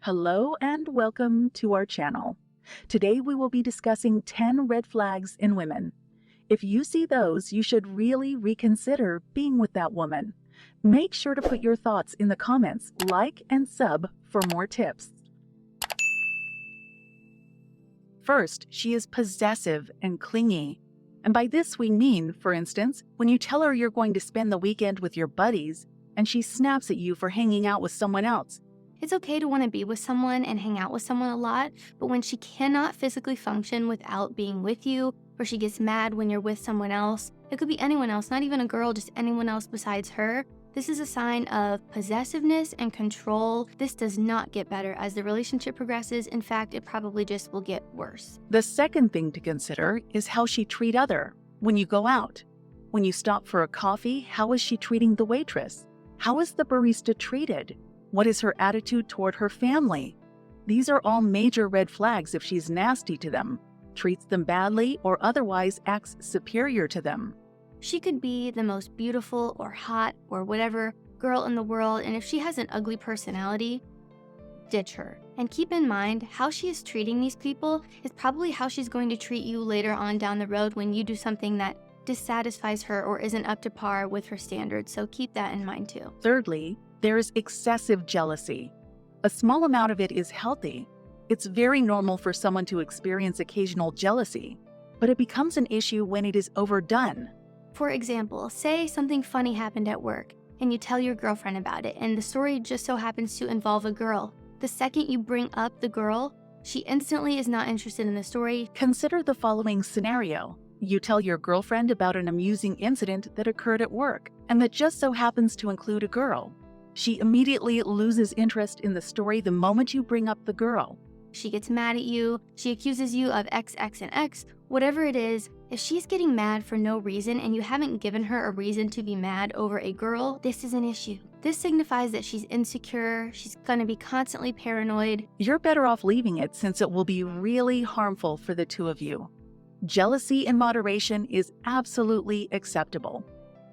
Hello and welcome to our channel. Today we will be discussing 10 red flags in women. If you see those, you should really reconsider being with that woman. Make sure to put your thoughts in the comments, like and sub for more tips. First, she is possessive and clingy. And by this we mean, for instance, when you tell her you're going to spend the weekend with your buddies and she snaps at you for hanging out with someone else. It's okay to want to be with someone and hang out with someone a lot, but when she cannot physically function without being with you, or she gets mad when you're with someone else, it could be anyone else, not even a girl, just anyone else besides her, this is a sign of possessiveness and control. This does not get better as the relationship progresses. In fact, it probably just will get worse. The second thing to consider is how she treats others when you go out. When you stop for a coffee, how is she treating the waitress? How is the barista treated? What is her attitude toward her family? These are all major red flags if she's nasty to them, treats them badly, or otherwise acts superior to them. She could be the most beautiful or hot or whatever girl in the world, and if she has an ugly personality, ditch her. And keep in mind, how she is treating these people is probably how she's going to treat you later on down the road when you do something that dissatisfies her or isn't up to par with her standards, so keep that in mind too. Thirdly, there is excessive jealousy. A small amount of it is healthy. It's very normal for someone to experience occasional jealousy, but it becomes an issue when it is overdone. For example, say something funny happened at work and you tell your girlfriend about it, and the story just so happens to involve a girl. The second you bring up the girl, she instantly is not interested in the story. Consider the following scenario. You tell your girlfriend about an amusing incident that occurred at work and that just so happens to include a girl. She immediately loses interest in the story the moment you bring up the girl. She gets mad at you, she accuses you of X, X, and X, whatever it is. If she's getting mad for no reason and you haven't given her a reason to be mad over a girl, this is an issue. This signifies that she's insecure, she's gonna be constantly paranoid. You're better off leaving it since it will be really harmful for the two of you. Jealousy in moderation is absolutely acceptable.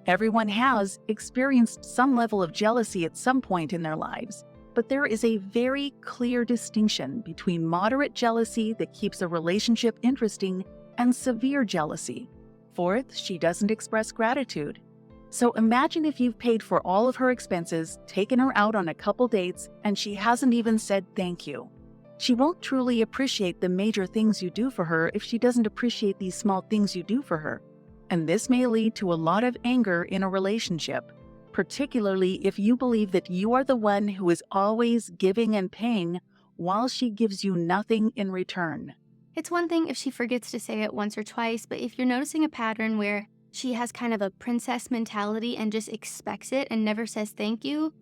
Everyone has experienced some level of jealousy at some point in their lives, but there is a very clear distinction between moderate jealousy that keeps a relationship interesting and severe jealousy. Fourth, she doesn't express gratitude. So imagine if you've paid for all of her expenses, taken her out on a couple dates, and she hasn't even said thank you. She won't truly appreciate the major things you do for her if she doesn't appreciate these small things you do for her. And this may lead to a lot of anger in a relationship, particularly if you believe that you are the one who is always giving and paying while she gives you nothing in return. It's one thing if she forgets to say it once or twice, but if you're noticing a pattern where she has kind of a princess mentality and just expects it and never says thank you,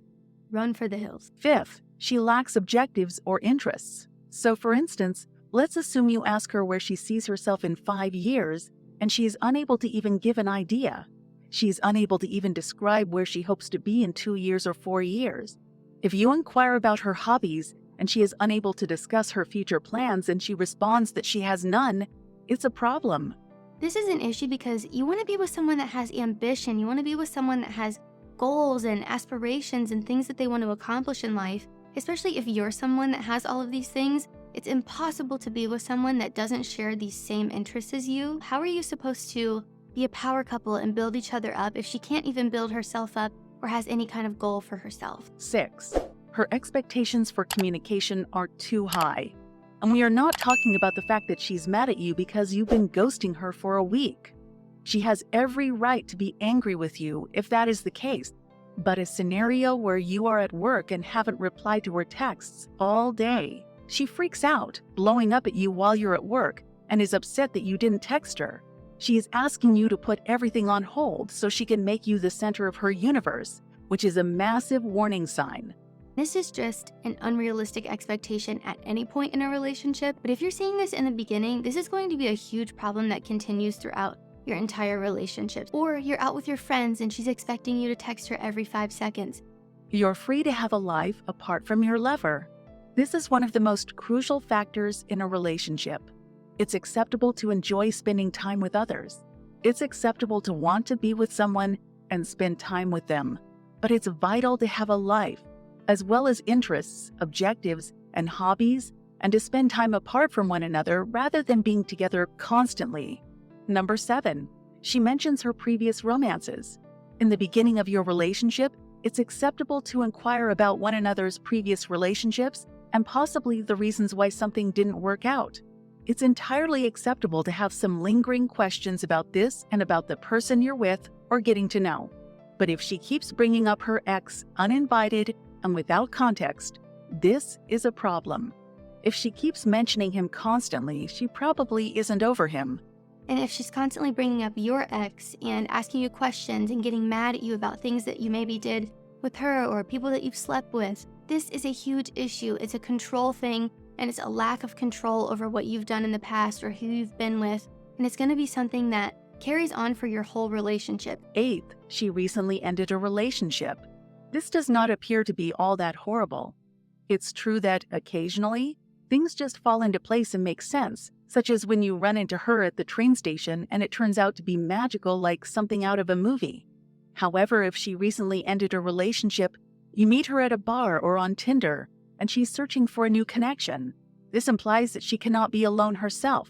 run for the hills. Fifth, she lacks objectives or interests. So for instance, let's assume you ask her where she sees herself in 5 years, and she is unable to even give an idea. She is unable to even describe where she hopes to be in 2 years or 4 years. If you inquire about her hobbies and she is unable to discuss her future plans and she responds that she has none, it's a problem. This is an issue because you want to be with someone that has ambition. You want to be with someone that has goals and aspirations and things that they want to accomplish in life. Especially if you're someone that has all of these things, it's impossible to be with someone that doesn't share these same interests as you. How are you supposed to be a power couple and build each other up if she can't even build herself up or has any kind of goal for herself? 6. Her expectations for communication are too high. And we are not talking about the fact that she's mad at you because you've been ghosting her for a week. She has every right to be angry with you if that is the case. But a scenario where you are at work and haven't replied to her texts all day, she freaks out, blowing up at you while you're at work, and is upset that you didn't text her. She is asking you to put everything on hold so she can make you the center of her universe, which is a massive warning sign. This is just an unrealistic expectation at any point in a relationship, but if you're seeing this in the beginning, this is going to be a huge problem that continues throughout your entire relationship. Or you're out with your friends and she's expecting you to text her every 5 seconds. You're free to have a life apart from your lover. This is one of the most crucial factors in a relationship. It's acceptable to enjoy spending time with others. It's acceptable to want to be with someone and spend time with them. But it's vital to have a life, as well as interests, objectives, and hobbies, and to spend time apart from one another rather than being together constantly. Number 7. She mentions her previous romances. In the beginning of your relationship, it's acceptable to inquire about one another's previous relationships and possibly the reasons why something didn't work out. It's entirely acceptable to have some lingering questions about this and about the person you're with or getting to know. But if she keeps bringing up her ex uninvited and without context, this is a problem. If she keeps mentioning him constantly, she probably isn't over him. And if she's constantly bringing up your ex and asking you questions and getting mad at you about things that you maybe did with her or people that you've slept with, this is a huge issue. It's a control thing, and it's a lack of control over what you've done in the past or who you've been with. And it's going to be something that carries on for your whole relationship. 8th, she recently ended a relationship. This does not appear to be all that horrible. It's true that occasionally, things just fall into place and make sense, such as when you run into her at the train station and it turns out to be magical like something out of a movie. However, if she recently ended a relationship, you meet her at a bar or on Tinder, and she's searching for a new connection. This implies that she cannot be alone herself.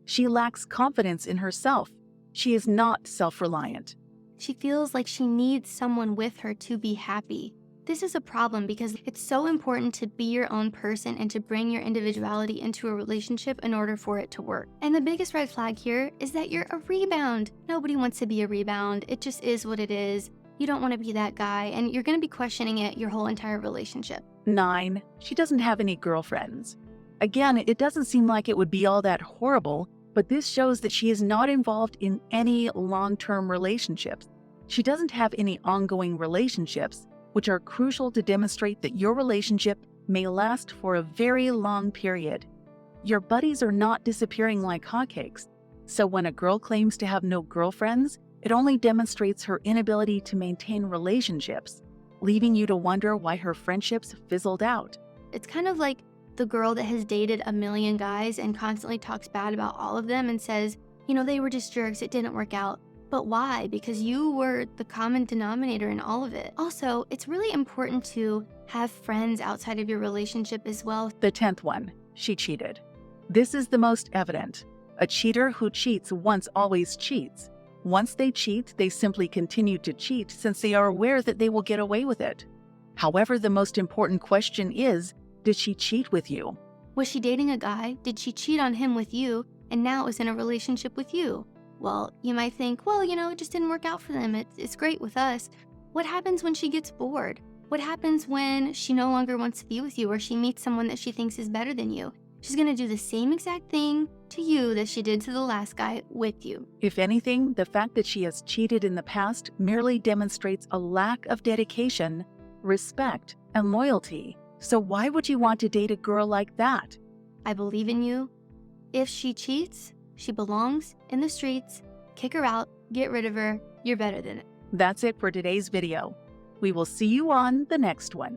She lacks confidence in herself. She is not self-reliant. She feels like she needs someone with her to be happy. This is a problem because it's so important to be your own person and to bring your individuality into a relationship in order for it to work. And the biggest red flag here is that you're a rebound. Nobody wants to be a rebound. It just is what it is. You don't want to be that guy, and you're going to be questioning it your whole entire relationship. 9. She doesn't have any girlfriends. Again, it doesn't seem like it would be all that horrible, but this shows that she is not involved in any long-term relationships. She doesn't have any ongoing relationships, which are crucial to demonstrate that your relationship may last for a very long period. Your buddies are not disappearing like hotcakes, so when a girl claims to have no girlfriends, it only demonstrates her inability to maintain relationships, leaving you to wonder why her friendships fizzled out. It's kind of like the girl that has dated a million guys and constantly talks bad about all of them and says, they were just jerks, it didn't work out. But why? Because you were the common denominator in all of it. Also, it's really important to have friends outside of your relationship as well. The 10th one, she cheated. This is the most evident. A cheater who cheats once always cheats. Once they cheat, they simply continue to cheat since they are aware that they will get away with it. However, the most important question is, did she cheat with you? Was she dating a guy? Did she cheat on him with you and now is in a relationship with you? Well, you might think, it just didn't work out for them. It's great with us. What happens when she gets bored? What happens when she no longer wants to be with you or she meets someone that she thinks is better than you? She's going to do the same exact thing to you that she did to the last guy with you. If anything, the fact that she has cheated in the past merely demonstrates a lack of dedication, respect, and loyalty. So why would you want to date a girl like that? I believe in you. If she cheats, she belongs in the streets. Kick her out, get rid of her. You're better than it. That's it for today's video. We will see you on the next one.